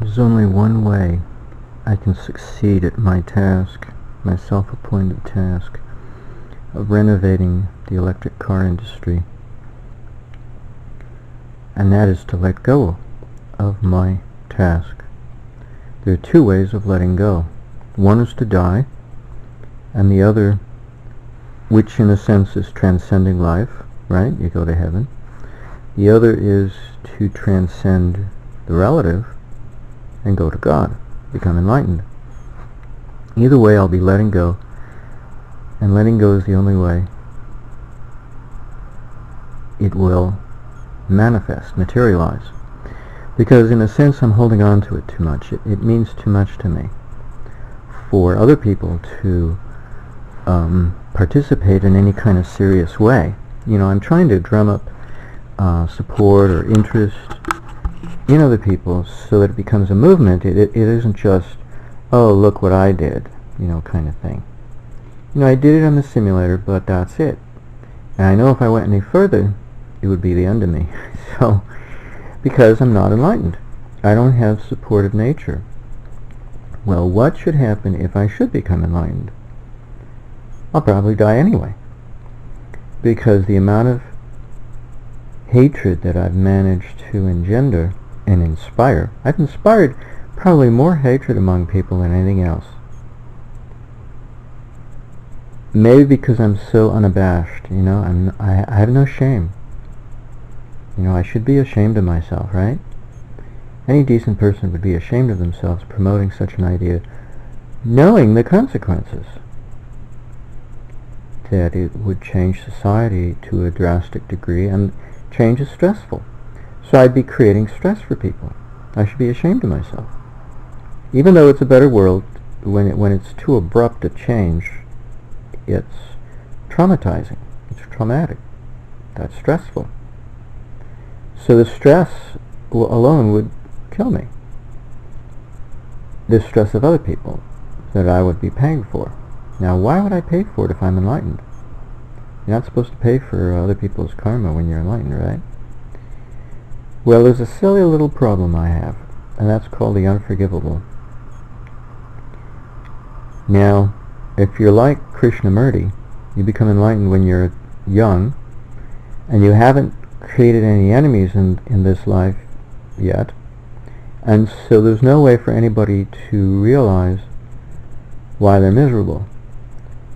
There's only one way I can succeed at my task, my self-appointed task, of renovating the electric car industry, and that is to let go of my task. There are two ways of letting go. One is to die, and the other, which in a sense is transcending life, right? You go to heaven. The other is to transcend the relative and go to God, become enlightened. Either way, I'll be letting go, and letting go is the only way it will manifest, materialize. Because in a sense I'm holding on to it too much. It means too much to me for other people to participate in any kind of serious way. You know, I'm trying to drum up support or interest in other people so that it becomes a movement. It isn't just, oh, look what I did, you know, kind of thing. You know, I did it on the simulator, but that's it. And I know if I went any further, it would be the end of me. So, because I'm not enlightened. I don't have support of nature. Well, what should happen if I should become enlightened? I'll probably die anyway. Because the amount of hatred that I've managed to engender and inspire, I've inspired probably more hatred among people than anything else. Maybe because I'm so unabashed, you know, I have no shame. You know, I should be ashamed of myself, right? Any decent person would be ashamed of themselves promoting such an idea, knowing the consequences. That it would change society to a drastic degree, and change is stressful. So I'd be creating stress for people. I should be ashamed of myself. Even though it's a better world, when it's too abrupt a change, it's traumatizing. It's traumatic. That's stressful. So the stress alone would kill me. The stress of other people that I would be paying for. Now, why would I pay for it if I'm enlightened? You're not supposed to pay for other people's karma when you're enlightened, right? Well, there's a silly little problem I have, and that's called the unforgivable. Now, if you're like Krishnamurti, you become enlightened when you're young, and you haven't created any enemies in this life yet, and so there's no way for anybody to realize why they're miserable,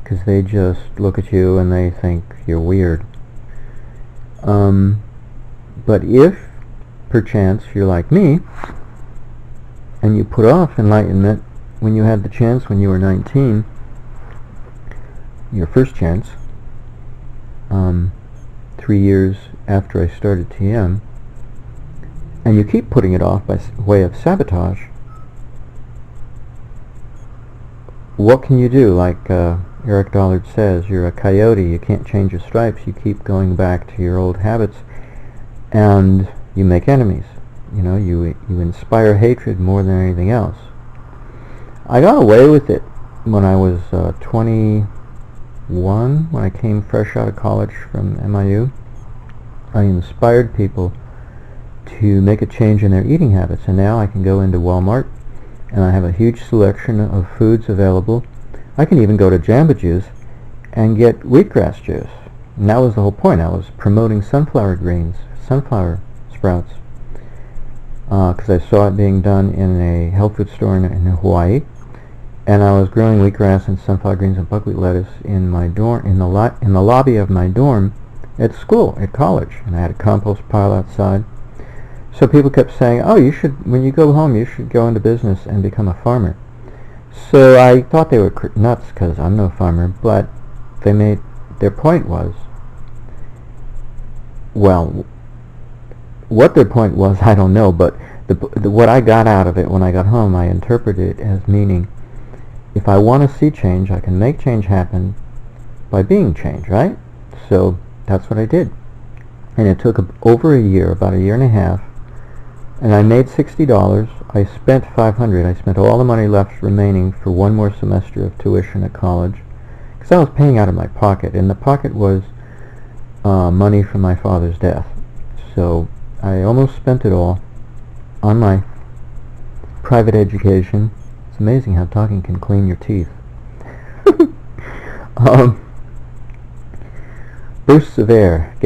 because they just look at you and they think you're weird. But if perchance you're like me and you put off enlightenment when you had the chance when you were 19, your first chance, 3 years after I started TM, and you keep putting it off by way of sabotage, what can you do? Like Eric Dollard says, you're a coyote, you can't change your stripes, you keep going back to your old habits, and you make enemies. You know, you inspire hatred more than anything else. I got away with it when I was 21, when I came fresh out of college from MIU. I inspired people to make a change in their eating habits, and now I can go into Walmart and I have a huge selection of foods available. I can even go to Jamba Juice and get wheatgrass juice. And that was the whole point. I was promoting sunflower greens, sunflower sprouts, because I saw it being done in a health food store in Hawaii, and I was growing wheatgrass and sunflower greens and buckwheat lettuce in my dorm, in the lobby of my dorm at school, at college, and I had a compost pile outside. So people kept saying, oh, you should, when you go home, you should go into business and become a farmer. So I thought they were nuts because I'm no farmer, but they made, their point was, well, what their point was, I don't know, but what I got out of it when I got home, I interpreted it as meaning, if I want to see change, I can make change happen by being change, right? So that's what I did. And it took over a year, about a year and a half, and I made $60. I spent $500. I spent all the money left remaining for one more semester of tuition at college, because I was paying out of my pocket, and the pocket was money from my father's death. So I almost spent it all on my private education. It's amazing how talking can clean your teeth. Bursts of air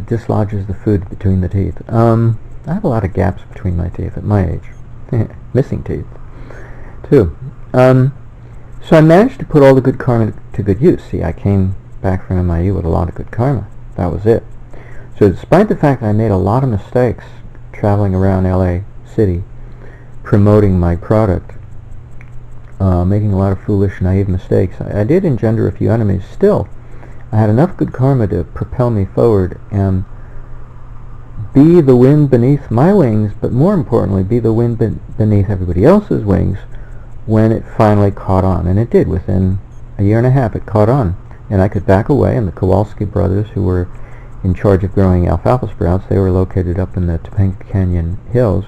dislodges the food between the teeth. I have a lot of gaps between my teeth at my age. Missing teeth, too. So I managed to put all the good karma to good use. See, I came back from MIU with a lot of good karma. That was it. So despite the fact that I made a lot of mistakes traveling around LA City, promoting my product, making a lot of foolish, naive mistakes, I did engender a few enemies. Still, I had enough good karma to propel me forward and be the wind beneath my wings, but more importantly, be the wind beneath everybody else's wings when it finally caught on. And it did. Within a year and a half, it caught on. And I could back away, and the Kowalski brothers, who were in charge of growing alfalfa sprouts, they were located up in the Topanga Canyon hills,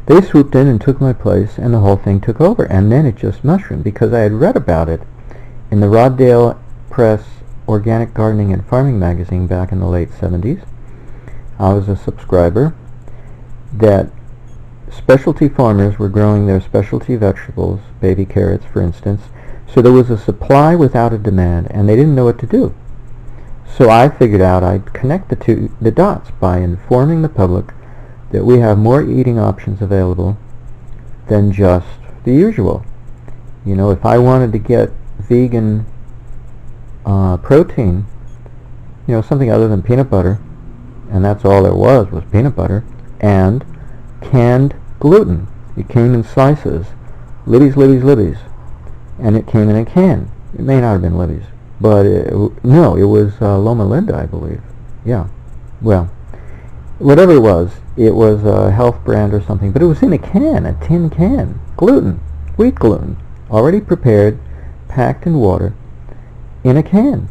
they swooped in and took my place, and the whole thing took over. And then it just mushroomed, because I had read about it in the Roddale Press Organic Gardening and Farming magazine back in the late 70s. I was a subscriber that specialty farmers were growing their specialty vegetables, baby carrots for instance, so there was a supply without a demand, and they didn't know what to do. So I figured out I'd connect the dots by informing the public that we have more eating options available than just the usual. You know, if I wanted to get vegan protein, you know, something other than peanut butter, and that's all there was peanut butter, and canned gluten. It came in slices, Libby's, and it came in a can. It may not have been Libby's, but no, it was Loma Linda, I believe. Yeah, well, whatever it was a health brand or something, but it was in a can, a tin can, gluten, wheat gluten, already prepared, packed in water, in a can,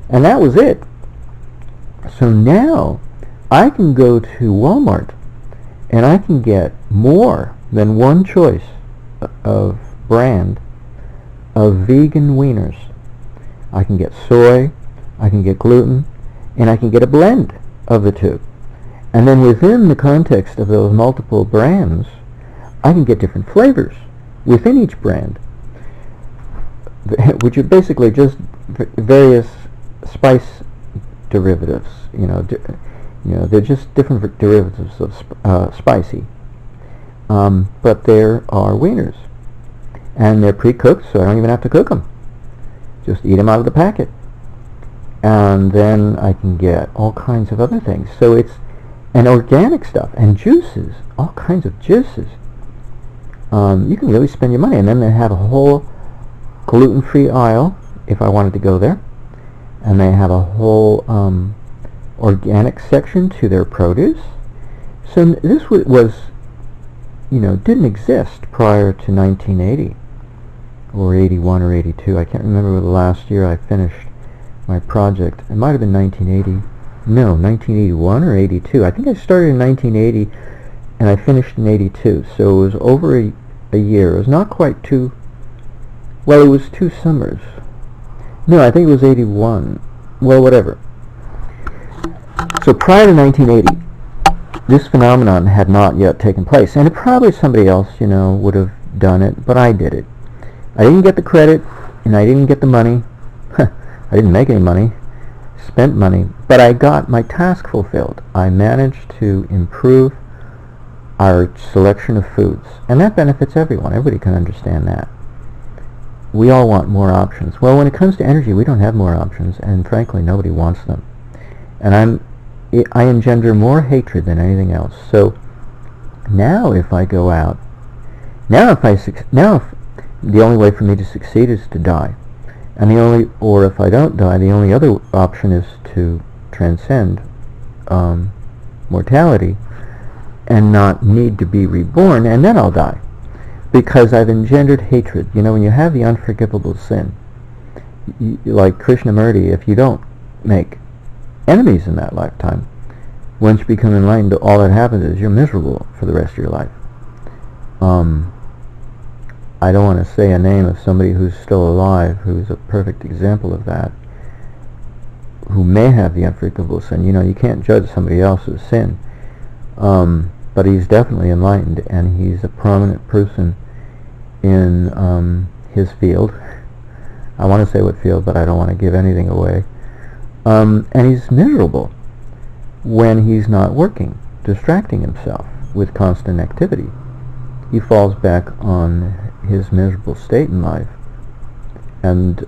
and that was it. So now I can go to Walmart and I can get more than one choice of brand of vegan wieners. I can get soy, I can get gluten, and I can get a blend of the two. And then within the context of those multiple brands, I can get different flavors within each brand, which are basically just various spice derivatives. You know, they're just different derivatives of spicy. But there are wieners, and they're pre-cooked, so I don't even have to cook them. Just eat them out of the packet. And then I can get all kinds of other things. So it's an organic stuff, and juices, all kinds of juices. You can really spend your money. And then they have a whole gluten-free aisle, if I wanted to go there. And they have a whole organic section to their produce. So this was, you know, didn't exist prior to 1980 or 81 or 82. I can't remember the last year I finished my project. It might have been 1980. No, 1981 or 82. I think I started in 1980 and I finished in 82. So it was over a year. It was not quite two. Well, it was 2 summers. No, I think it was 81. Well, whatever. So prior to 1980, this phenomenon had not yet taken place, and probably somebody else, you know, would have done it, but I did it. I didn't get the credit, and I didn't get the money. I didn't make any money, spent money, but I got my task fulfilled. I managed to improve our selection of foods, and that benefits everyone. Everybody can understand that. We all want more options. Well, when it comes to energy, we don't have more options, and frankly, nobody wants them. And I engender more hatred than anything else. So now, if I go out, if the only way for me to succeed is to die, and or if I don't die, the only other option is to transcend mortality and not need to be reborn, and then I'll die. Because I've engendered hatred. You know, when you have the unforgivable sin, like Krishnamurti, if you don't make enemies in that lifetime, once you become enlightened, all that happens is you're miserable for the rest of your life. I don't want to say a name of somebody who's still alive, who's a perfect example of that, who may have the unforgivable sin. You know, you can't judge somebody else's sin. but he's definitely enlightened, and he's a prominent person in his field. I want to say what field, but I don't want to give anything away. And he's miserable when he's not working, distracting himself with constant activity. He falls back on his miserable state in life. And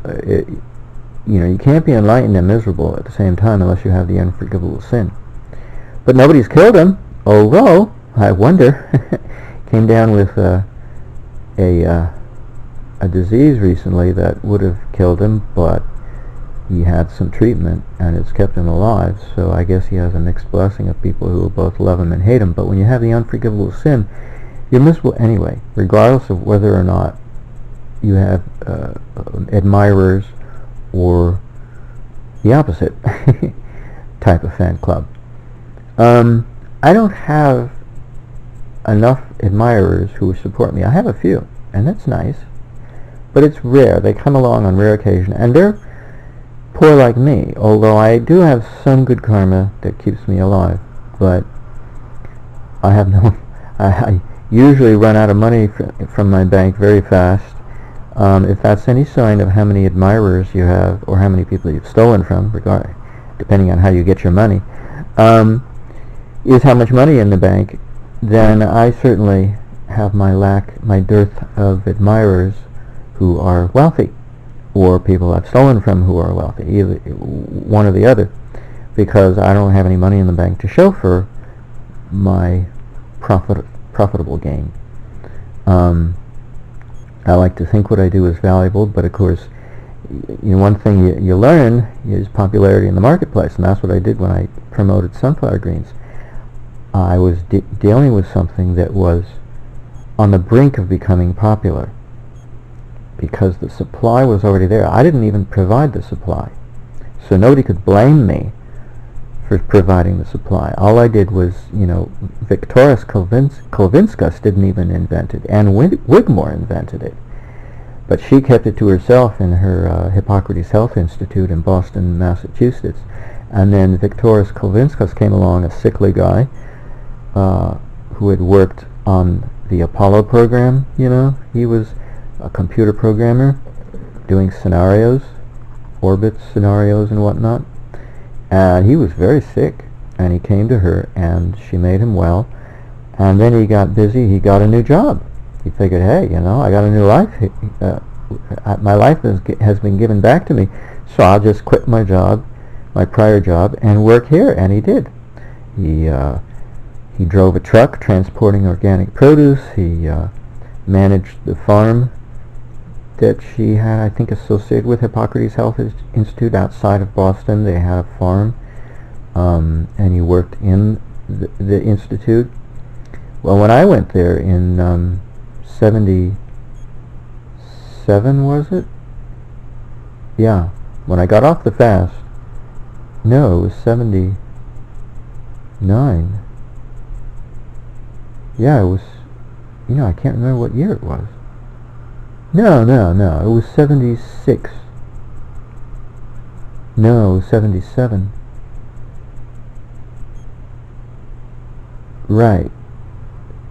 you can't be enlightened and miserable at the same time unless you have the unforgivable sin. But nobody's killed him, although, I wonder, came down with a disease recently that would have killed him, but he had some treatment and it's kept him alive. So I guess he has a mixed blessing of people who will both love him and hate him. But when you have the unforgivable sin, you're miserable anyway, regardless of whether or not you have admirers or the opposite type of fan club. I don't have enough admirers who support me. I have a few, and that's nice, but it's rare. They come along on rare occasion, and they're poor like me, although I do have some good karma that keeps me alive. But I have no... I usually run out of money from my bank very fast. If that's any sign of how many admirers you have or how many people you've stolen from, depending on how you get your money, is how much money in the bank, then I certainly have my dearth of admirers who are wealthy, or people I've stolen from who are wealthy, either one or the other, because I don't have any money in the bank to show for my profitable gain. I like to think what I do is valuable, but of course, one thing you learn is popularity in the marketplace, and that's what I did when I promoted sunflower greens. I was dealing with something that was on the brink of becoming popular, because the supply was already there. I didn't even provide the supply, so nobody could blame me for providing the supply. All I did was, Victoris Kulvinskas didn't even invent it, and Wigmore invented it. But she kept it to herself in her Hippocrates Health Institute in Boston, Massachusetts. And then Victoris Kulvinskas came along, a sickly guy who had worked on the Apollo program. He was a computer programmer doing scenarios, orbit scenarios and whatnot. And he was very sick, and he came to her, and she made him well. And then he got busy. He got a new job. He figured, hey, I got a new life. My life has been given back to me, so I'll just quit my job, my prior job, and work here. And he did. He drove a truck transporting organic produce. He managed the farm that she had, I think, associated with Hippocrates Health Institute outside of Boston. They had a farm, and he worked in the institute. Well, when I went there in 77, was it? Yeah, when I got off the fast. No, it was 79. Yeah, it was, I can't remember what year it was. No, it was 76. No, it was 77. Right.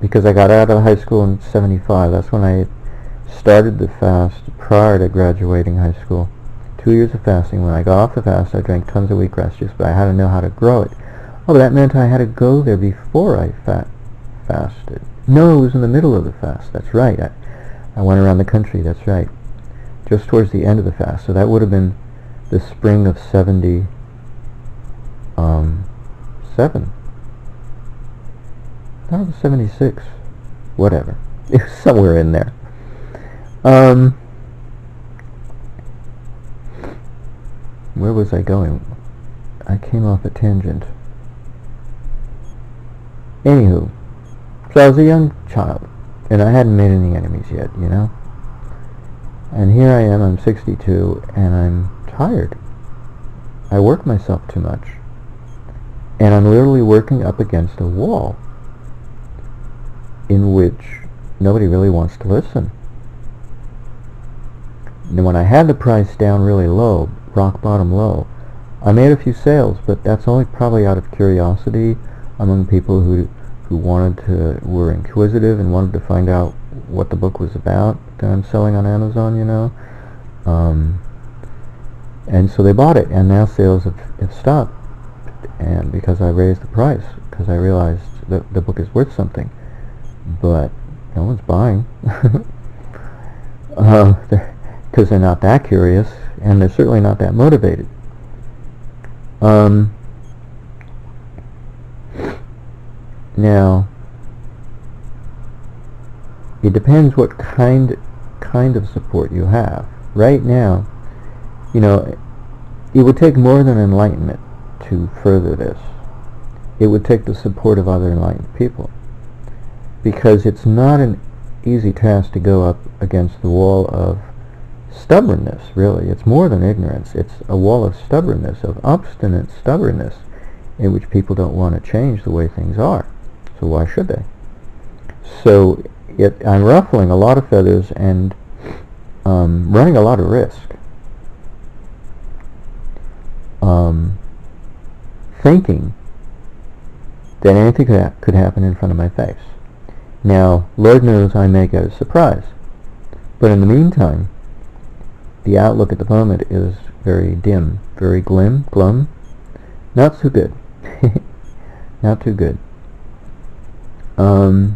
Because I got out of high school in 75. That's when I started the fast prior to graduating high school. 2 years of fasting. When I got off the fast, I drank tons of wheatgrass juice, but I had to know how to grow it. Oh, but that meant I had to go there before I fasted. No, it was in the middle of the fast. That's right. I went around the country. That's right. Just towards the end of the fast. So that would have been the spring of 77. That was 76. Whatever. It was somewhere in there. Where was I going? I came off a tangent. Anywho, so I was a young child, and I hadn't made any enemies yet, And here I am, I'm 62, and I'm tired. I work myself too much. And I'm literally working up against a wall in which nobody really wants to listen. And when I had the price down really low, rock bottom low, I made a few sales, but that's only probably out of curiosity among people who who were inquisitive and wanted to find out what the book was about that I'm selling on Amazon, you know. And so they bought it, and now sales have stopped, and because I raised the price, because I realized that the book is worth something, but no one's buying, because they're not that curious, and they're certainly not that motivated. Now, it depends what kind of support you have. Right now, you know, it would take more than enlightenment to further this. It would take the support of other enlightened people, because it's not an easy task to go up against the wall of stubbornness, really. It's more than ignorance. It's a wall of stubbornness, of obstinate stubbornness, in which people don't want to change the way things are. So why should they? So I'm ruffling a lot of feathers and running a lot of risk. Thinking that anything could happen in front of my face. Now, Lord knows I may get a surprise. But in the meantime, the outlook at the moment is very dim, very glum. Not so good. Not too good. Because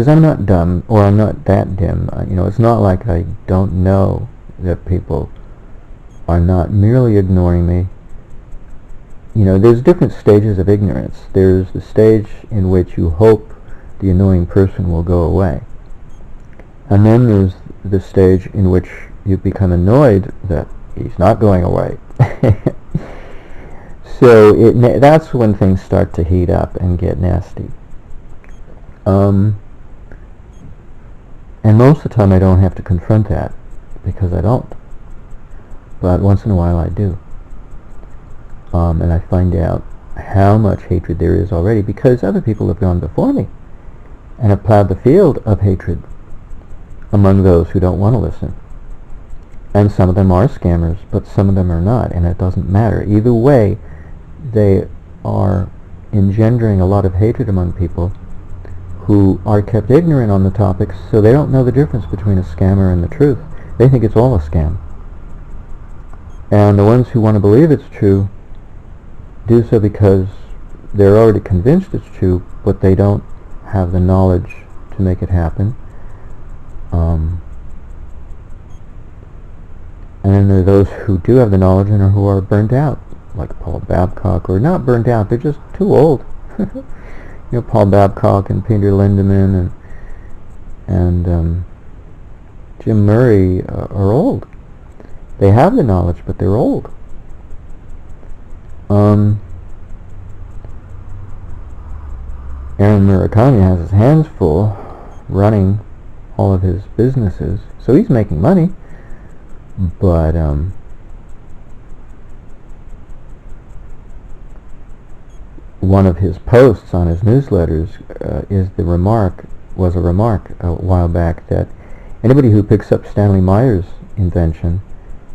I'm not dumb, or I'm not that dim. You know, it's not like I don't know that people are not merely ignoring me. You know, there's different stages of ignorance. There's the stage in which you hope the annoying person will go away. And then there's the stage in which you become annoyed that he's not going away. So that's when things start to heat up and get nasty. And most of the time I don't have to confront that, because I don't. But once in a while I do. And I find out how much hatred there is already, because other people have gone before me and have plowed the field of hatred among those who don't want to listen. And some of them are scammers, but some of them are not, and it doesn't matter. Either way, they are engendering a lot of hatred among people who are kept ignorant on the topics, so they don't know the difference between a scammer and the truth. They think it's all a scam. And the ones who want to believe it's true do so because they're already convinced it's true, but they don't have the knowledge to make it happen. And then there are those who do have the knowledge and who are burnt out, like Paul Babcock, or not burnt out, they're just too old. You know, Paul Babcock and Peter Lindemann and Jim Murray are old. They have the knowledge, but they're old. Aaron Murakami has his hands full running all of his businesses, so he's making money, but one of his posts on his newsletters was a remark a while back that anybody who picks up Stanley Meyer's invention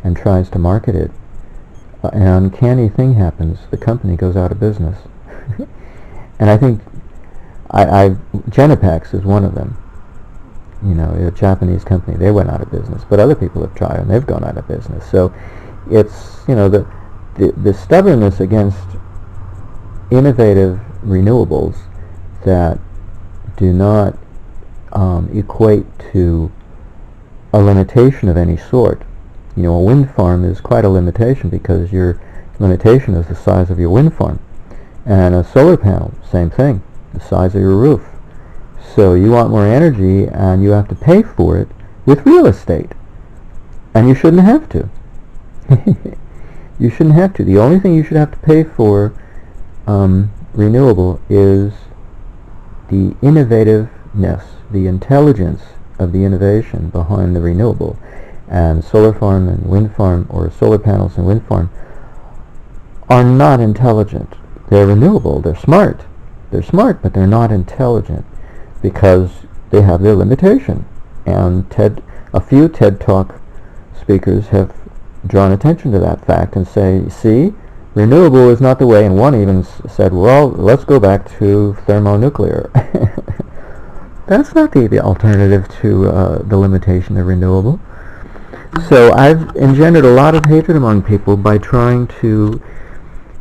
and tries to market it, an uncanny thing happens. The company goes out of business. And I think Genepax is one of them. You know, a Japanese company, they went out of business, but other people have tried and they've gone out of business. So it's, you know, the stubbornness against innovative renewables that do not equate to a limitation of any sort. You know, a wind farm is quite a limitation because your limitation is the size of your wind farm. And a solar panel, same thing, the size of your roof. So you want more energy and you have to pay for it with real estate. And you shouldn't have to. You shouldn't have to. The only thing you should have to pay for renewable is the innovativeness, the intelligence of the innovation behind the renewable. And solar farm and wind farm, or solar panels and wind farm, are not intelligent. They're renewable, they're smart. They're smart, but they're not intelligent because they have their limitation. And a few TED Talk speakers have drawn attention to that fact and say, see, renewable is not the way, and one even said, well, let's go back to thermonuclear. That's not the alternative to the limitation of renewable. So I've engendered a lot of hatred among people by trying to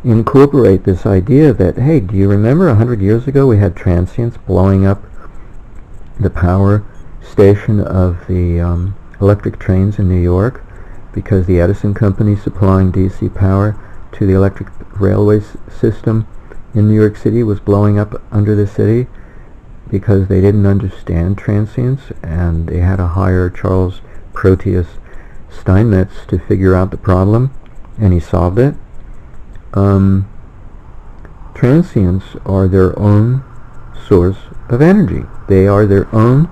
incorporate this idea that, hey, do you remember 100 years ago we had transients blowing up the power station of the electric trains in New York because the Edison company supplying DC power to the electric railway system in New York City was blowing up under the city because they didn't understand transients, and they had to hire Charles Proteus Steinmetz to figure out the problem, and he solved it. Transients are their own source of energy. They are their own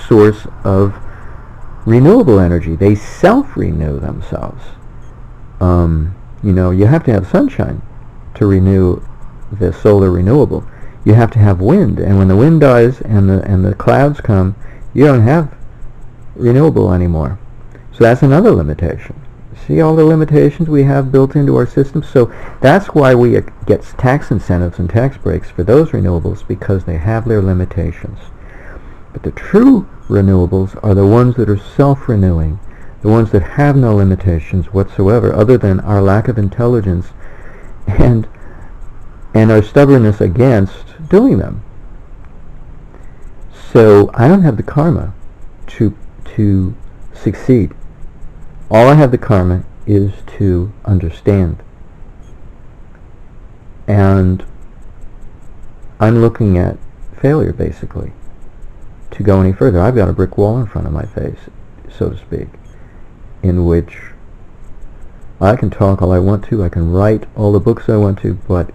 source of renewable energy. They self-renew themselves. You have to have sunshine to renew the solar renewable. You have to have wind, and when the wind dies and the clouds come, you don't have renewable anymore. So that's another limitation. See all the limitations we have built into our system? So that's why we get tax incentives and tax breaks for those renewables, because they have their limitations. But the true renewables are the ones that are self-renewing, the ones that have no limitations whatsoever other than our lack of intelligence and our stubbornness against doing them. So I don't have the karma to succeed. All I have the karma is to understand. And I'm looking at failure, basically, to go any further. I've got a brick wall in front of my face, so to speak, in which I can talk all I want to, I can write all the books I want to, but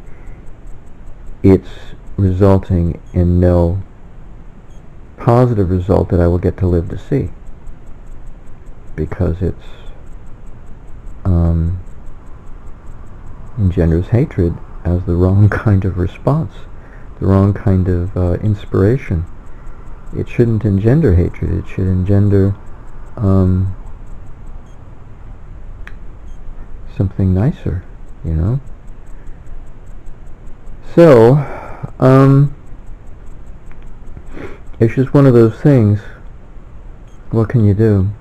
it's resulting in no positive result that I will get to live to see, because it's engenders hatred as the wrong kind of response, the wrong kind of inspiration. It shouldn't engender hatred. It should engender something nicer, So, it's just one of those things. What can you do?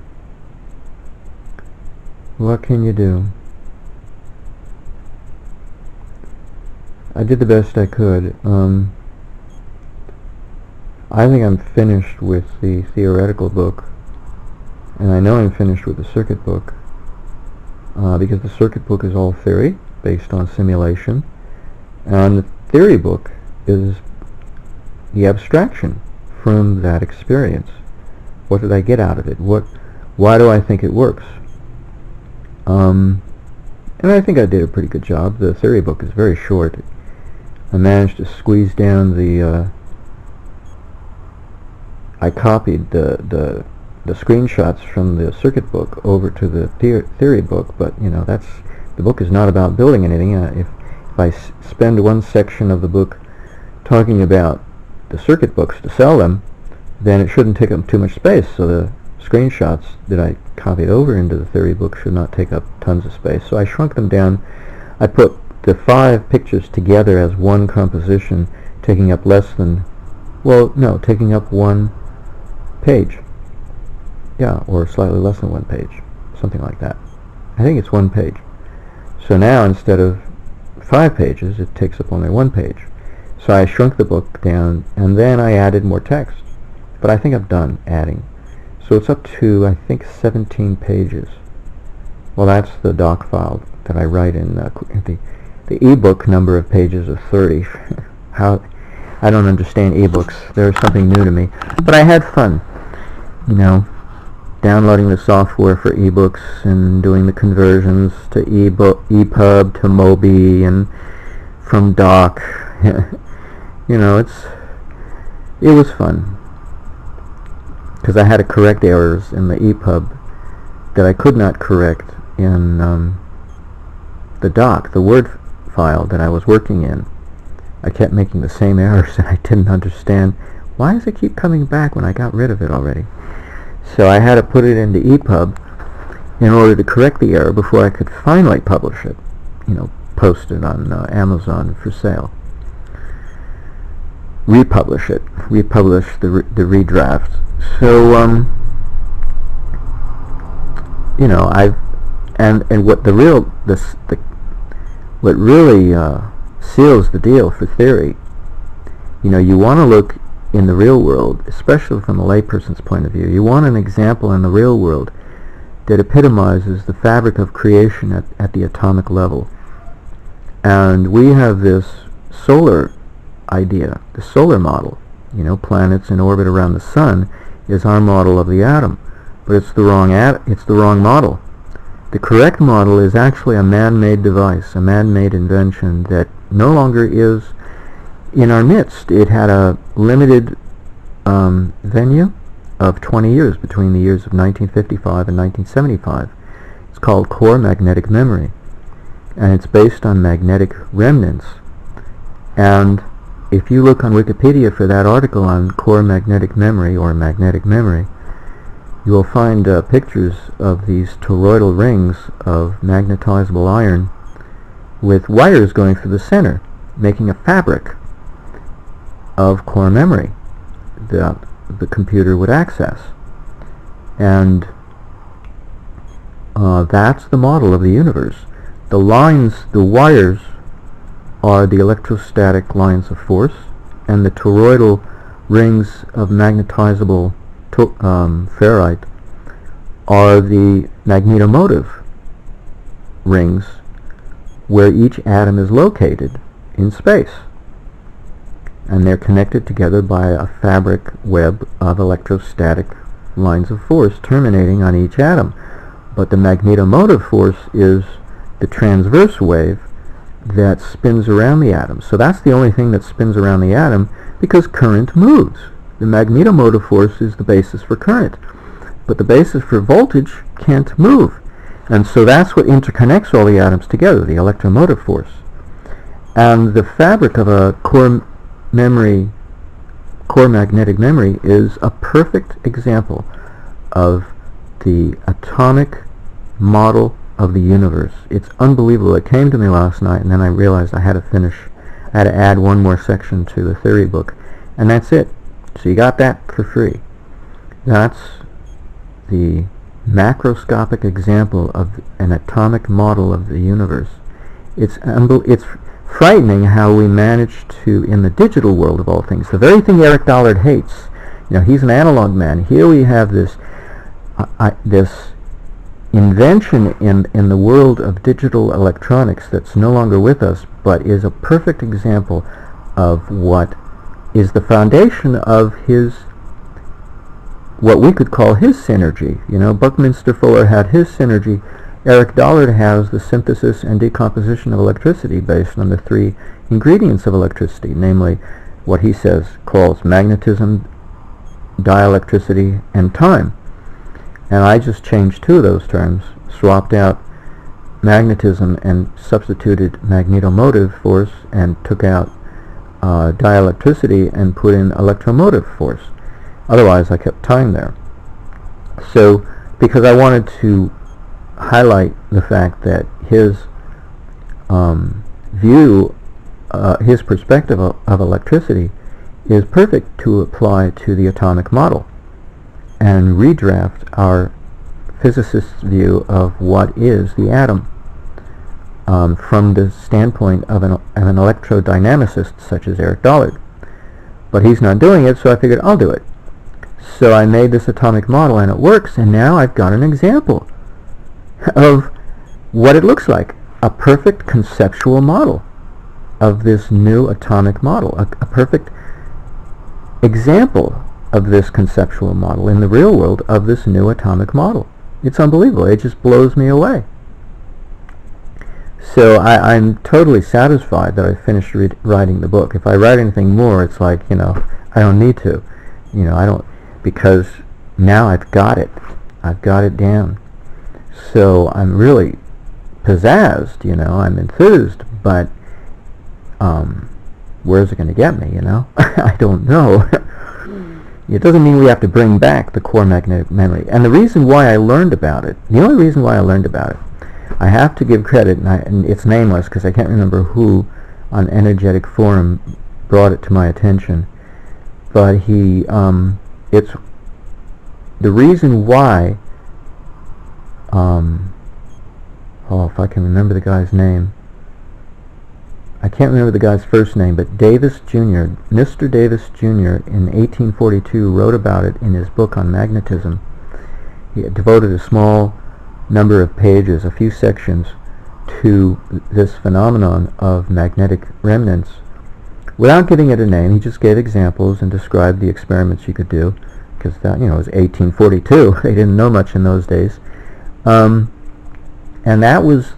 What can you do? I did the best I could. I think I'm finished with the theoretical book, and I know I'm finished with the circuit book, because the circuit book is all theory based on simulation, and the theory book is the abstraction from that experience. What did I get out of it? Why do I think it works? And I think I did a pretty good job. The theory book is very short. I managed to squeeze down the I copied the screenshots from the circuit book over to the theory book, but the book is not about building anything. If I spend one section of the book talking about the circuit books to sell them, then it shouldn't take up too much space. So the screenshots that I copied over into the theory book should not take up tons of space. So I shrunk them down. I put the 5 pictures together as one composition, taking up taking up 1 page. Yeah, or slightly less than 1 page. Something like that. I think it's 1 page. So now instead of 5 pages, it takes up only 1 page. So I shrunk the book down, and then I added more text. But I think I'm done adding. So it's up to, I think, 17 pages. Well, that's the doc file that I write in. The eBook number of pages is 30. I don't understand eBooks. They're something new to me. But I had fun, downloading the software for eBooks and doing the conversions to EPUB to Mobi and from doc. It was fun, because I had to correct errors in the EPUB that I could not correct in the doc, the Word file that I was working in. I kept making the same errors, and I didn't understand why does it keep coming back when I got rid of it already. So I had to put it into EPUB in order to correct the error before I could finally publish it. post it on Amazon for sale. Republish it. Republish the redraft. So you know, what really seals the deal for theory. You know, you want to look in the real world, especially from a layperson's point of view. You want an example in the real world that epitomizes the fabric of creation at the atomic level. And we have this solar idea, the solar model. You know, planets in orbit around the sun is our model of the atom, but it's the wrong model. The correct model is actually a man-made device, a man-made invention that no longer is in our midst. It had a limited venue of 20 years between the years of 1955 and 1975. It's called core magnetic memory, and it's based on magnetic remnants. And if you look on Wikipedia for that article on core magnetic memory or magnetic memory, you will find pictures of these toroidal rings of magnetizable iron with wires going through the center, making a fabric of core memory that the computer would access. And that's the model of the universe. The wires are the electrostatic lines of force, and the toroidal rings of magnetizable ferrite are the magnetomotive rings where each atom is located in space. And they're connected together by a fabric web of electrostatic lines of force terminating on each atom. But the magnetomotive force is the transverse wave that spins around the atom. So that's the only thing that spins around the atom, because current moves. The magnetomotive force is the basis for current, but the basis for voltage can't move. And so that's what interconnects all the atoms together, the electromotive force. And the fabric of a core magnetic memory is a perfect example of the atomic model of the universe. It's unbelievable. It came to me last night, and then I realized I had to add one more section to the theory book, and that's it. So you got that for free. That's the macroscopic example of an atomic model of the universe. It's frightening how we manage to, in the digital world of all things, the very thing Eric Dollard hates. You know, he's an analog man. Here we have this invention in the world of digital electronics that's no longer with us, but is a perfect example of what is the foundation of what we could call his synergy. You know, Buckminster Fuller had his synergy. Eric Dollard has the synthesis and decomposition of electricity based on the three ingredients of electricity, namely what he calls magnetism, dielectricity, and time. And I just changed two of those terms, swapped out magnetism and substituted magnetomotive force, and took out dielectricity and put in electromotive force. Otherwise I kept time there. So because I wanted to highlight the fact that his his perspective of electricity is perfect to apply to the atomic model, and redraft our physicist's view of what is the atom from the standpoint of an electrodynamicist such as Eric Dollard. But he's not doing it, so I figured I'll do it. So I made this atomic model, and it works, and now I've got an example of what it looks like, a perfect conceptual model of this new atomic model, a perfect example of this conceptual model in the real world of this new atomic model. It's unbelievable. It just blows me away. So I'm totally satisfied that I finished writing the book. If I write anything more, it's like, you know, I don't need to. You know, I don't, because now I've got it. I've got it down. So I'm really pizzazzed, you know, I'm enthused, but where's it going to get me, you know? I don't know. It doesn't mean we have to bring back the core magnetic memory. And the reason why I learned about it, the only reason why I learned about it, I have to give credit, and it's nameless because I can't remember who on Energetic Forum brought it to my attention, but it's the reason why, if I can remember the guy's name. I can't remember the guy's first name, but Davis Jr., Mr. Davis Jr. in 1842 wrote about it in his book on magnetism. He had devoted a small number of pages, a few sections, to this phenomenon of magnetic remnants. Without giving it a name, he just gave examples and described the experiments you could do, because that, it was 1842. They didn't know much in those days. And that was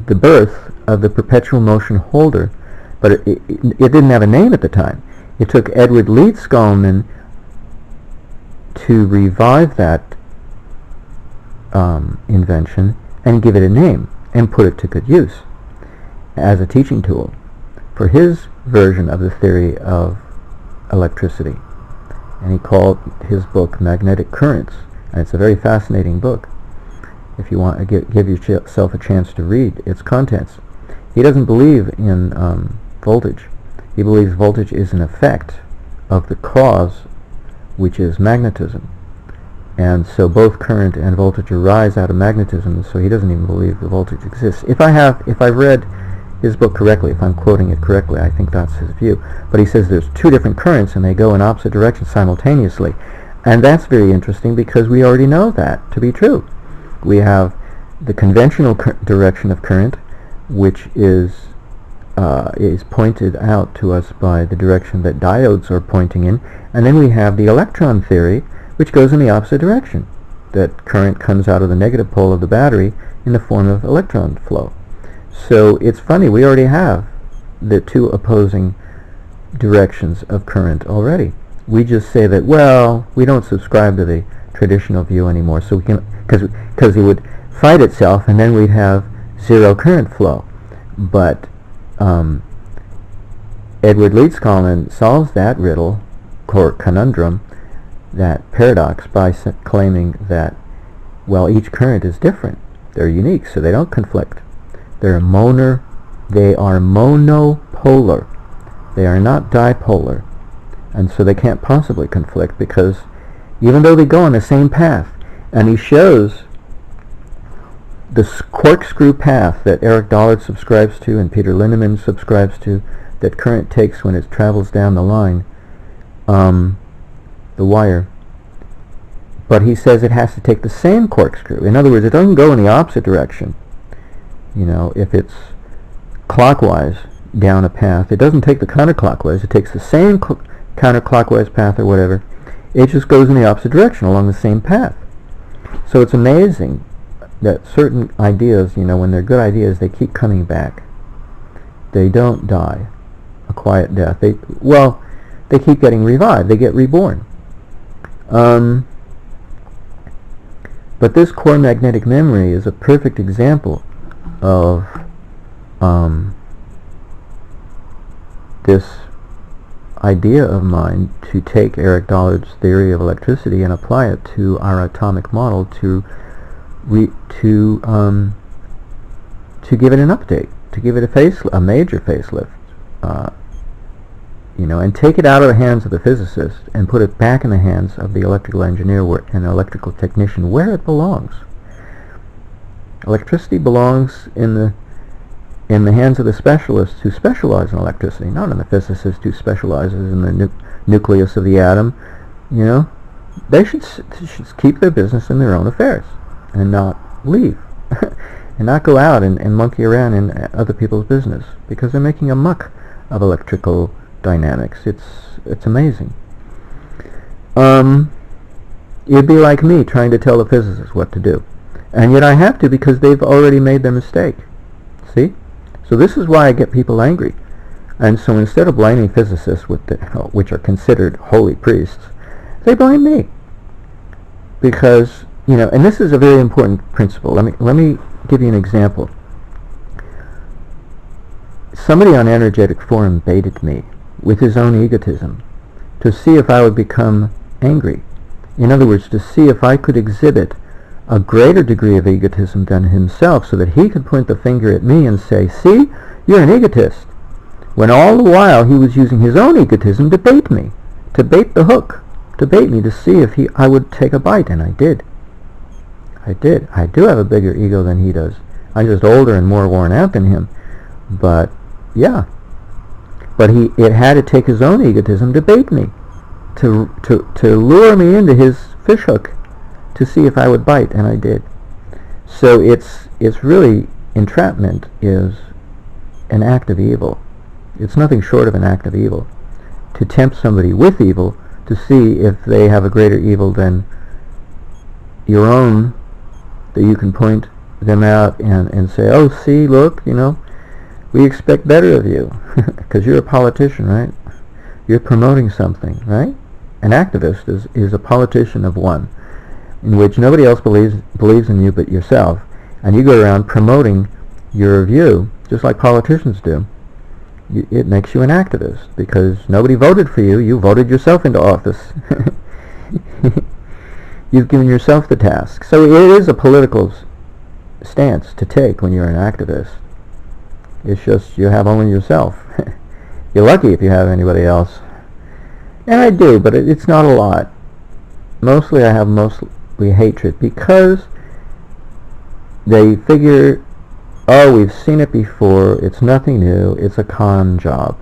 the birth of the perpetual motion holder, but it didn't have a name at the time. It took Edward Leeds Skolman to revive that invention and give it a name and put it to good use as a teaching tool for his version of the theory of electricity. And he called his book Magnetic Currents, and it's a very fascinating book if you want to give yourself a chance to read its contents. He doesn't believe in voltage. He believes voltage is an effect of the cause, which is magnetism. And so both current and voltage arise out of magnetism, so he doesn't even believe the voltage exists. If I've read his book correctly, if I'm quoting it correctly, I think that's his view. But he says there's two different currents and they go in opposite directions simultaneously. And that's very interesting because we already know that to be true. We have the conventional direction of current, which is pointed out to us by the direction that diodes are pointing in, and then we have the electron theory, which goes in the opposite direction. That current comes out of the negative pole of the battery in the form of electron flow. So it's funny, we already have the two opposing directions of current already. We just say that, well, we don't subscribe to the traditional view anymore, so we can, because it would fight itself, and then we'd have zero current flow. But Edward Leeds Skolman solves that riddle, or conundrum, that paradox, by claiming that, well, each current is different. They're unique, so they don't conflict. They are monopolar. They are not dipolar, and so they can't possibly conflict, because even though they go on the same path, and he shows the corkscrew path that Eric Dollard subscribes to and Peter Linneman subscribes to, that current takes when it travels down the line, the wire. But he says it has to take the same corkscrew. In other words, it doesn't go in the opposite direction. If it's clockwise down a path, it doesn't take the counterclockwise. It takes the same counterclockwise path or whatever. It just goes in the opposite direction along the same path. So it's amazing that certain ideas, when they're good ideas, they keep coming back. They don't die a quiet death. They keep getting revived. They get reborn. But this core magnetic memory is a perfect example of this idea of mine to take Eric Dollard's theory of electricity and apply it to our atomic model to give it an update, to give it a major facelift, and take it out of the hands of the physicist and put it back in the hands of the electrical engineer and electrical technician, where it belongs. Electricity belongs in the hands of the specialists who specialize in electricity, not in the physicist who specializes in the nucleus of the atom. They should keep their business in their own affairs and not leave and not go out and monkey around in other people's business, because they're making a muck of electrical dynamics. It's amazing. It'd be like me trying to tell the physicists what to do, and yet I have to, because they've already made their mistake. See? So this is why I get people angry. And so instead of blaming physicists, which are considered holy priests, they blame me. Because, and this is a very important principle. Let me give you an example. Somebody on Energetic Forum baited me with his own egotism to see if I would become angry. In other words, to see if I could exhibit a greater degree of egotism than himself, so that he could point the finger at me and say, see, you're an egotist, when all the while he was using his own egotism to bait me, to bait the hook, to bait me to see if I would take a bite, and I did. I do have a bigger ego than he does. I'm just older and more worn out than him. But, yeah. But it had to take his own egotism to bait me, to lure me into his fishhook, to see if I would bite, and I did. So it's really, entrapment is an act of evil. It's nothing short of an act of evil. To tempt somebody with evil to see if they have a greater evil than your own, that you can point them out and say, oh, see, look, we expect better of you, because you're a politician, right? You're promoting something, right? An activist is a politician of one, in which nobody else believes in you but yourself, and you go around promoting your view, just like politicians do. It makes you an activist, because nobody voted for you. You voted yourself into office. You've given yourself the task. So it is a political stance to take when you're an activist. It's just you have only yourself. You're lucky if you have anybody else. And I do, but it's not a lot. Mostly I have hatred, because they figure, oh, we've seen it before, it's nothing new, it's a con job.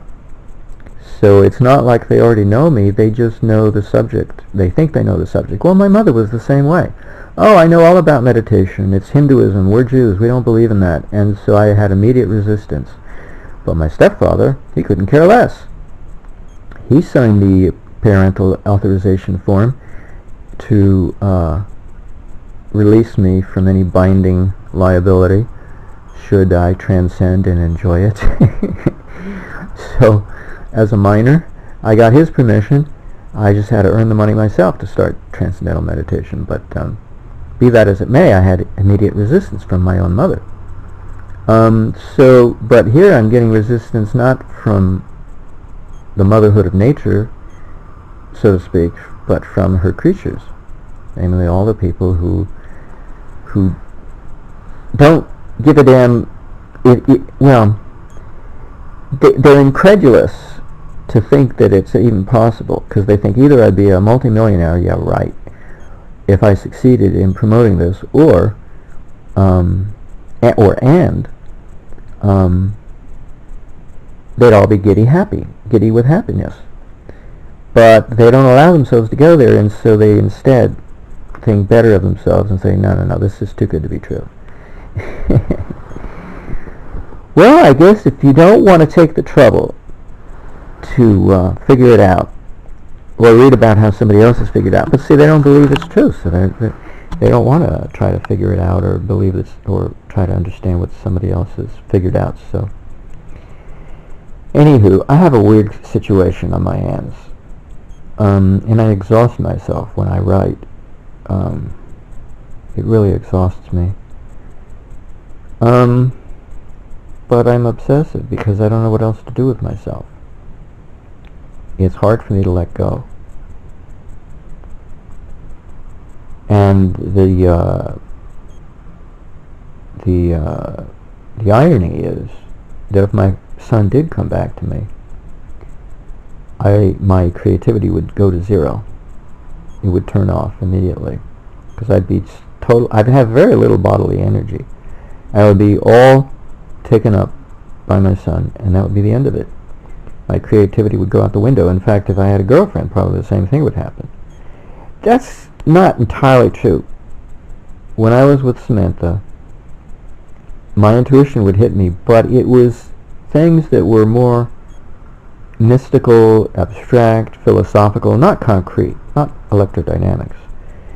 So it's not like they already know me, they just know the subject. They think they know the subject. Well, my mother was the same way. Oh, I know all about meditation, it's Hinduism, we're Jews, we don't believe in that. And so I had immediate resistance. But my stepfather, he couldn't care less. He signed the parental authorization form to release me from any binding liability should I transcend and enjoy it. So, as a minor, I got his permission. I just had to earn the money myself to start transcendental meditation. But be that as it may, I had immediate resistance from my own mother. But here I'm getting resistance not from the motherhood of nature, so to speak, but from her creatures, namely all the people who don't give a damn. They're incredulous to think that it's even possible, because they think either I'd be a multimillionaire, yeah, right, if I succeeded in promoting this, or they'd all be giddy with happiness. But they don't allow themselves to go there, and so they instead think better of themselves and say, no, this is too good to be true. Well, I guess if you don't want to take the trouble to figure it out, or read about how somebody else has figured it out, but see, they don't believe it's true, so they don't want to try to figure it out or believe it, or try to understand what somebody else has figured out. So, anywho, I have a weird situation on my hands, and I exhaust myself when I write. It really exhausts me. But I'm obsessive because I don't know what else to do with myself. It's hard for me to let go. And the irony is that if my son did come back to me, my creativity would go to zero. It would turn off immediately, because I'd have very little bodily energy. I would be all taken up by my son, and that would be the end of it. My creativity would go out the window. In fact, if I had a girlfriend, probably the same thing would happen. That's not entirely true. When I was with Samantha, my intuition would hit me, but it was things that were more mystical, abstract, philosophical, not concrete, not electrodynamics.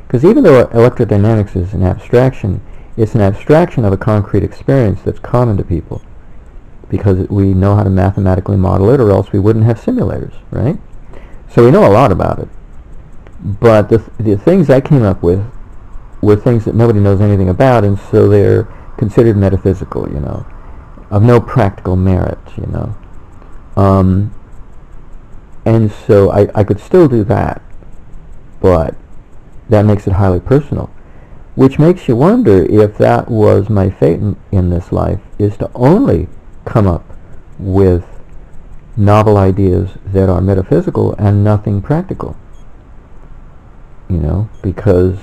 Because even though electrodynamics is an abstraction, it's an abstraction of a concrete experience that's common to people, because we know how to mathematically model it, or else we wouldn't have simulators, right? So we know a lot about it. But the things I came up with were things that nobody knows anything about, and so they're considered metaphysical, of no practical merit, And so I could still do that, but that makes it highly personal. which makes you wonder if that was my fate in this life, is to only come up with novel ideas that are metaphysical and nothing practical. Because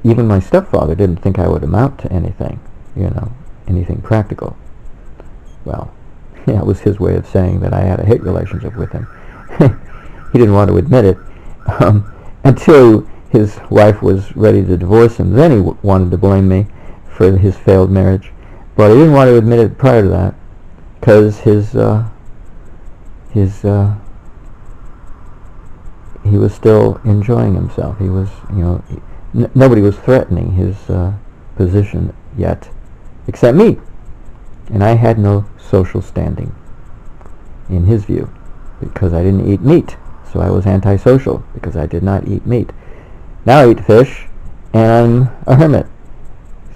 even my stepfather didn't think I would amount to anything, anything practical. Well, yeah, it was his way of saying that I had a hate relationship with him. He didn't want to admit it until his wife was ready to divorce him. Then he wanted to blame me for his failed marriage, but he didn't want to admit it prior to that, because he was still enjoying himself. He was, nobody was threatening his position yet, except me, and I had no social standing in his view, because I didn't eat meat. So I was antisocial because I did not eat meat. Now I eat fish, and I'm a hermit.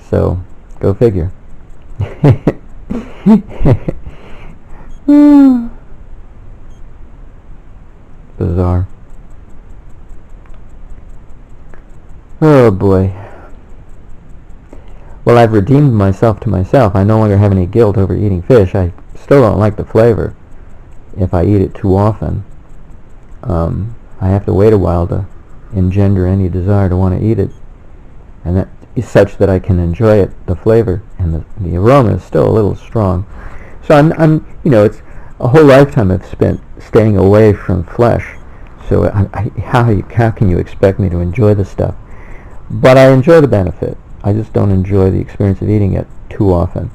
So, go figure. Bizarre. Oh boy. Well, I've redeemed myself to myself. I no longer have any guilt over eating fish. I still don't like the flavor if I eat it too often. I have to wait a while to engender any desire to want to eat it, and that is such that I can enjoy it, the flavor, and the aroma is still a little strong. So I'm it's a whole lifetime I've spent staying away from flesh. So how can you expect me to enjoy the stuff? But I enjoy the benefit. I just don't enjoy the experience of eating it too often.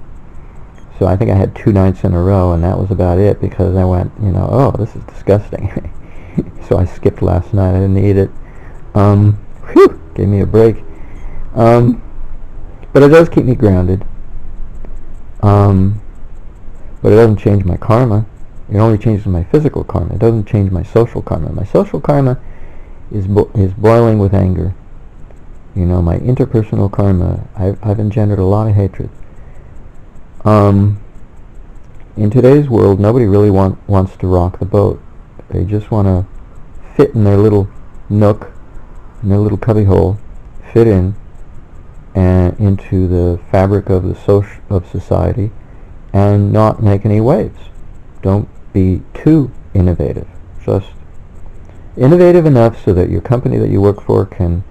So I think I had 2 nights in a row, and that was about it, because I went, oh, this is disgusting. So I skipped last night. I didn't eat it. Gave me a break. But it does keep me grounded. But it doesn't change my karma. It only changes my physical karma. It doesn't change my social karma. My social karma is boiling with anger. My interpersonal karma, I've engendered a lot of hatred. In today's world, nobody really wants to rock the boat. They just want to fit in their little nook, in their little cubbyhole, fit in and into the fabric of of society, and not make any waves. Don't be too innovative. Just innovative enough so that your company that you work for can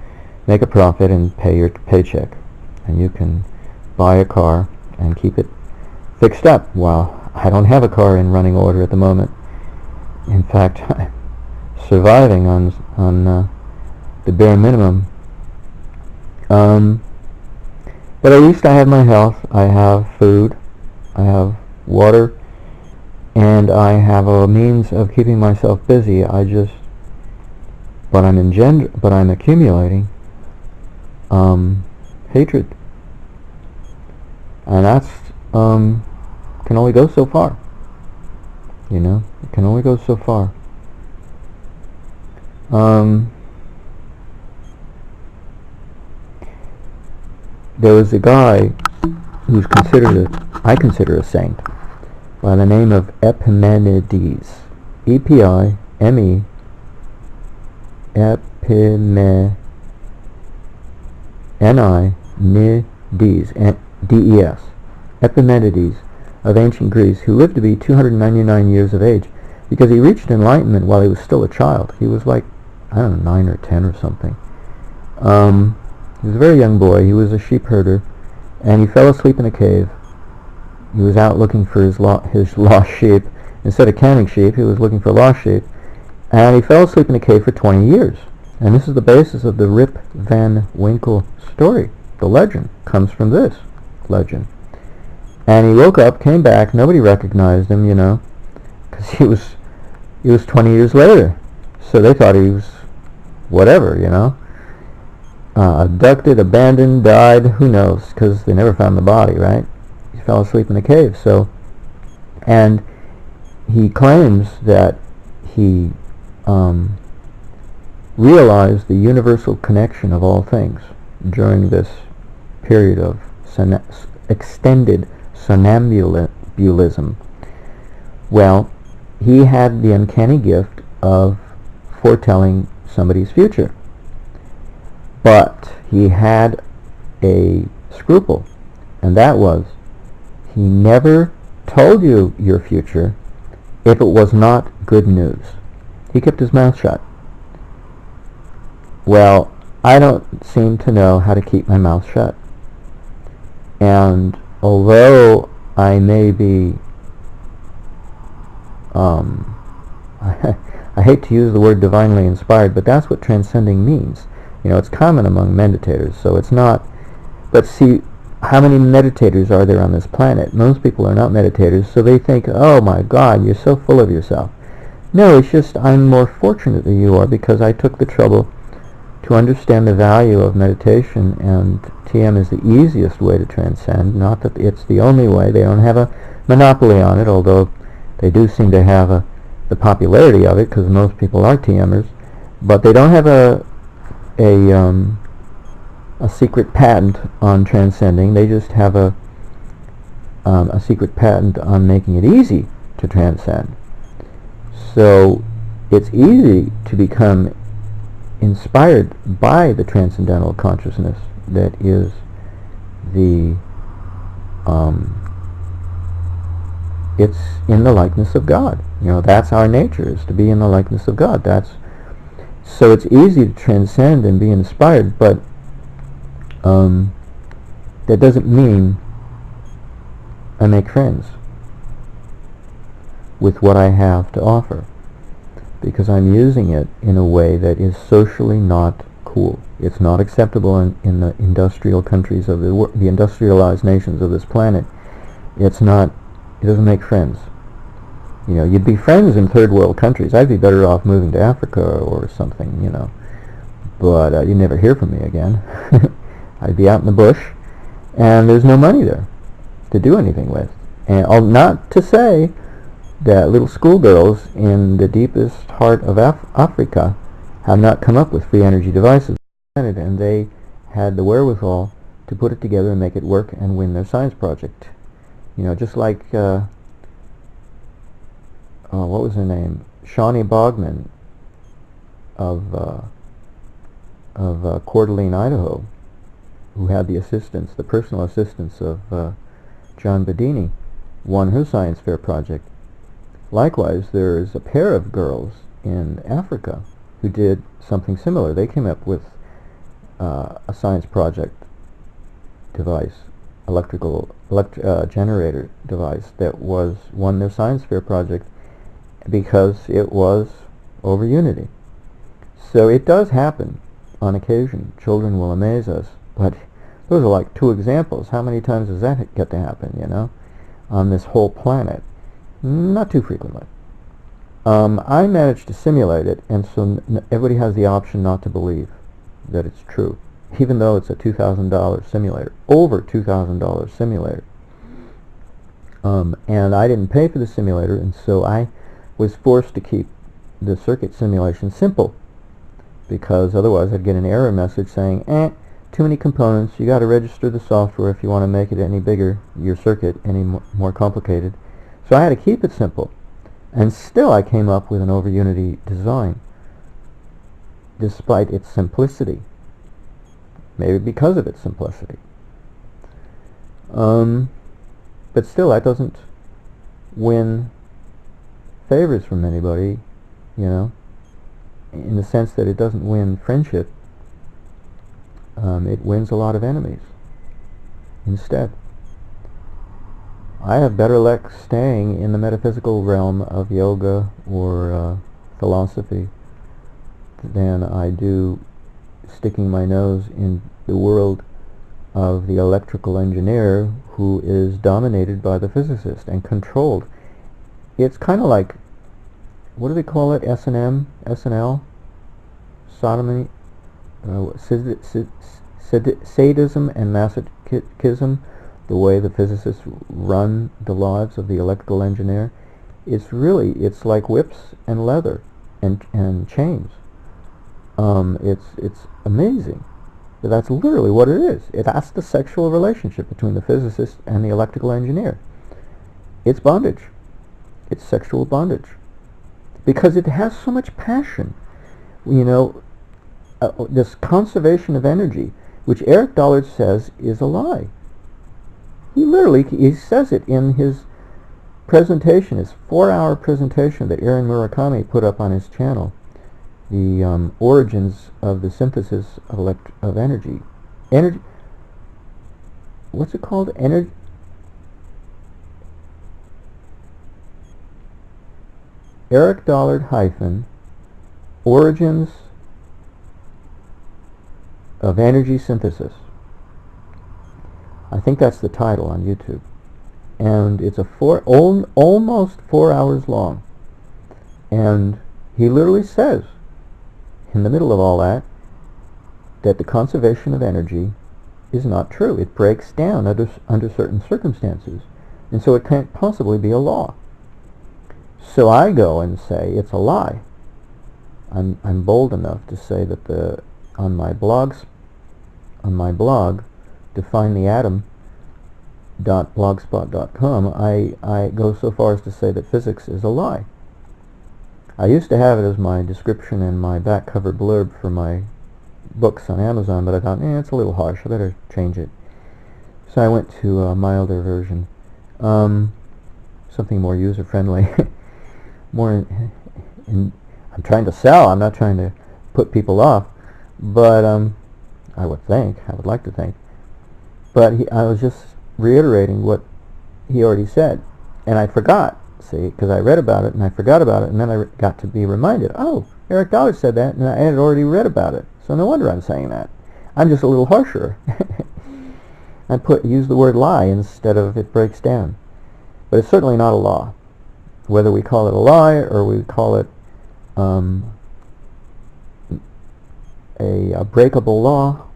make a profit and pay your paycheck, and you can buy a car and keep it fixed up. Well, I don't have a car in running order at the moment. In fact, I'm surviving on the bare minimum. But at least I have my health. I have food. I have water, and I have a means of keeping myself busy. But I'm accumulating hatred, and that's can only go so far. It can only go so far. There was a guy who's I consider a saint, by the name of Epimenides. E-P-I-M-E N-I-N-I-D-E-S. Epimenides of ancient Greece, who lived to be 299 years of age, because he reached enlightenment while he was still a child. He was like, 9 or 10 or something. He was a very young boy. He was a sheep herder, and he fell asleep in a cave. He was out looking for his lost sheep. Instead of counting sheep, he was looking for lost sheep, and he fell asleep in a cave for 20 years. And this is the basis of the Rip Van Winkle story. The legend comes from this legend. And he woke up, came back, nobody recognized him, because he was 20 years later. So they thought he was whatever, abducted, abandoned, died, who knows, because they never found the body, right? He fell asleep in a cave. So, and he claims that he realized the universal connection of all things during this period of extended somnambulism. Well, he had the uncanny gift of foretelling somebody's future. But he had a scruple, and that was he never told you your future if it was not good news. He kept his mouth shut. Well, I don't seem to know how to keep my mouth shut. And although I may be, I hate to use the word divinely inspired, but that's what transcending means. You know, it's common among meditators, so it's not. But see, how many meditators are there on this planet? Most people are not meditators, so they think, oh my God, you're so full of yourself. No, it's just I'm more fortunate than you are because I took the trouble to understand the value of meditation, and TM is the easiest way to transcend. Not that it's the only way. They don't have a monopoly on it, although they do seem to have the popularity of it because most people are TMers, but they don't have a secret patent on transcending. They just have a secret patent on making it easy to transcend. So it's easy to become inspired by the transcendental consciousness that is the it's in the likeness of God. You know, that's our nature, is to be in the likeness of God. So it's easy to transcend and be inspired, but that doesn't mean I make friends with what I have to offer, because I'm using it in a way that is socially not cool. It's not acceptable in the industrial countries of the industrialized nations of this planet. It doesn't make friends. You know, you'd be friends in third world countries. I'd be better off moving to Africa or something, you know. But you'd never hear from me again. I'd be out in the bush, and there's no money there to do anything with. And not to say that little schoolgirls in the deepest heart of Africa have not come up with free energy devices, and they had the wherewithal to put it together and make it work and win their science project. You know, just like, what was her name? Shawnee Bogman of Coeur d'Alene, Idaho, who had the personal assistance of John Bedini, won her science fair project. Likewise, there's a pair of girls in Africa who did something similar. They came up with a science project device, generator device that won their science fair project because it was over unity. So it does happen on occasion. Children will amaze us, but those are like two examples. How many times does that get to happen, you know, on this whole planet? Not too frequently. I managed to simulate it, and so everybody has the option not to believe that it's true, even though it's a $2,000 simulator, over $2,000 simulator. And I didn't pay for the simulator, and so I was forced to keep the circuit simulation simple, because otherwise I'd get an error message saying, too many components, you got to register the software if you want to make it any bigger, your circuit any more complicated. So I had to keep it simple, and still I came up with an over unity design despite its simplicity, maybe because of its simplicity. But still, that doesn't win favors from anybody, you know, in the sense that it doesn't win friendship. It wins a lot of enemies instead. I have better luck staying in the metaphysical realm of yoga or philosophy than I do sticking my nose in the world of the electrical engineer, who is dominated by the physicist and controlled. It's kind of like, what do they call it? S&M? SNL? Sodomy? Sadism and masochism, the way the physicists run the lives of the electrical engineer. It's like whips and leather and chains. It's amazing. But that's literally what it is. That's the sexual relationship between the physicist and the electrical engineer. It's bondage. It's sexual bondage. Because it has so much passion. You know, this conservation of energy, which Eric Dollard says is a lie. He says it in his presentation, his 4-hour presentation that Aaron Murakami put up on his channel, the origins of the synthesis of energy. What's it called? Eric Dollard - Origins of Energy Synthesis. I think that's the title on YouTube. And it's almost 4 hours long. And he literally says, in the middle of all that the conservation of energy is not true. It breaks down under certain circumstances. And so it can't possibly be a law. So I go and say it's a lie. I'm bold enough to say that on my blog, Define the Atom.blogspot.com, I go so far as to say that physics is a lie. I used to have it as my description and my back cover blurb for my books on Amazon, but I thought, it's a little harsh, I better change it. So I went to a milder version, something more user-friendly. I'm trying to sell, I'm not trying to put people off, but I would like to think. But I was just reiterating what he already said, and I forgot, see, because I read about it and I forgot about it, and then I got to be reminded, oh, Eric Dollard said that, and I had already read about it, so no wonder I'm saying that. I'm just a little harsher. I use the word lie instead of it breaks down. But it's certainly not a law. Whether we call it a lie or we call it a breakable law,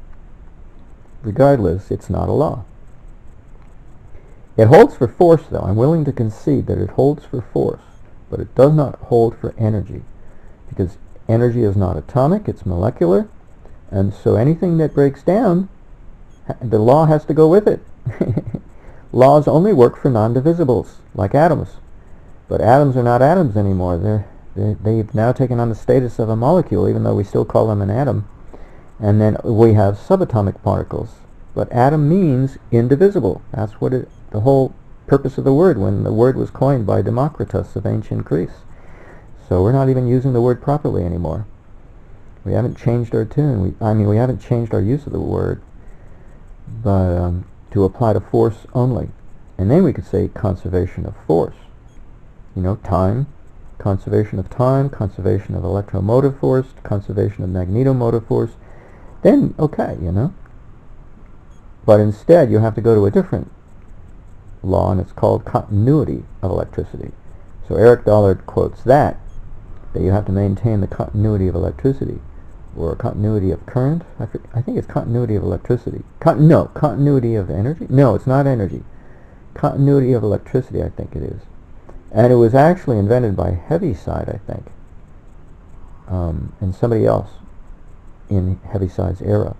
regardless, it's not a law. It holds for force, though. I'm willing to concede that it holds for force, but it does not hold for energy, because energy is not atomic, it's molecular, and so anything that breaks down, the law has to go with it. Laws only work for non-divisibles, like atoms. But atoms are not atoms anymore. They've now taken on the status of a molecule, even though we still call them an atom. And then we have subatomic particles. But atom means indivisible. That's what the whole purpose of the word, when the word was coined by Democritus of ancient Greece. So we're not even using the word properly anymore. We haven't changed our tune. We haven't changed our use of the word, but to apply to force only. And then we could say conservation of force. Time, conservation of time, conservation of electromotive force, conservation of magnetomotive force. Then, okay, But instead, you have to go to a different law, and it's called continuity of electricity. So Eric Dollard quotes that you have to maintain the continuity of electricity, or continuity of current. I think it's continuity of electricity. Continuity of energy? No, it's not energy. Continuity of electricity, I think it is. And it was actually invented by Heaviside, I think, and somebody else in Heaviside's era.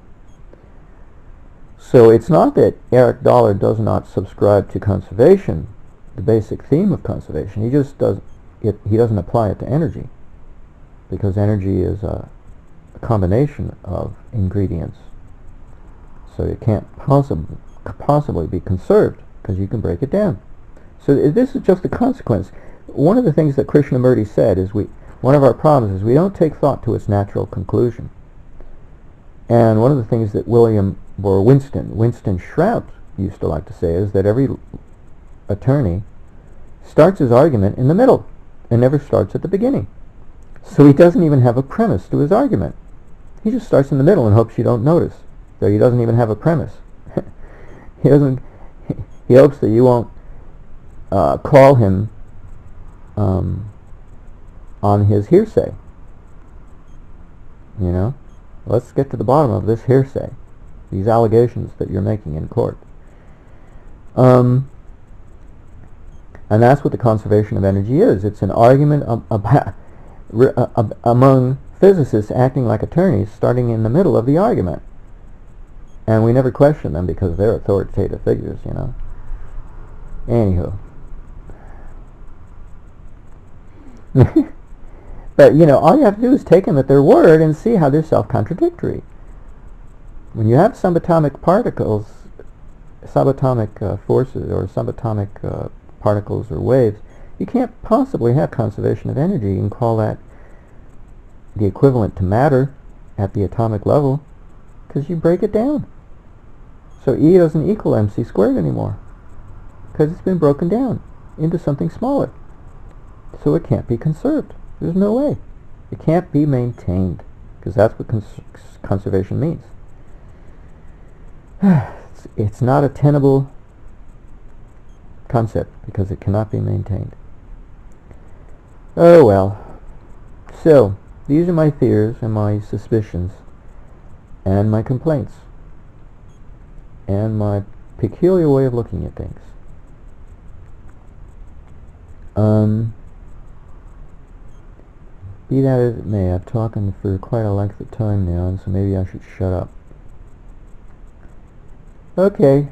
So it's not that Eric Dollard does not subscribe to conservation, the basic theme of conservation. He just does it. He doesn't apply it to energy, because energy is a combination of ingredients. So it can't possibly be conserved, because you can break it down. So this is just a consequence. One of the things that Krishnamurti said is one of our problems is we don't take thought to its natural conclusion. And one of the things that Winston Shrout used to like to say is that every attorney starts his argument in the middle and never starts at the beginning. So he doesn't even have a premise to his argument. He just starts in the middle and hopes you don't notice. So he doesn't even have a premise. He hopes that you won't call him on his hearsay. Let's get to the bottom of this hearsay, these allegations that you're making in court. And that's what the conservation of energy is. It's an argument among physicists acting like attorneys, starting in the middle of the argument. And we never question them because they're authoritative figures, Anywho. But, you know, all you have to do is take them at their word and see how they're self-contradictory. When you have subatomic particles, subatomic forces, or subatomic particles or waves, you can't possibly have conservation of energy. You can call that the equivalent to matter at the atomic level, because you break it down. So E doesn't equal mc squared anymore, because it's been broken down into something smaller. So it can't be conserved. There's no way. It can't be maintained, because that's what conservation means. It's not a tenable concept, because it cannot be maintained. Oh well. So, these are my fears and my suspicions and my complaints and my peculiar way of looking at things. Be that as it may, I've talking for quite a length of time now, and so maybe I should shut up. Okay,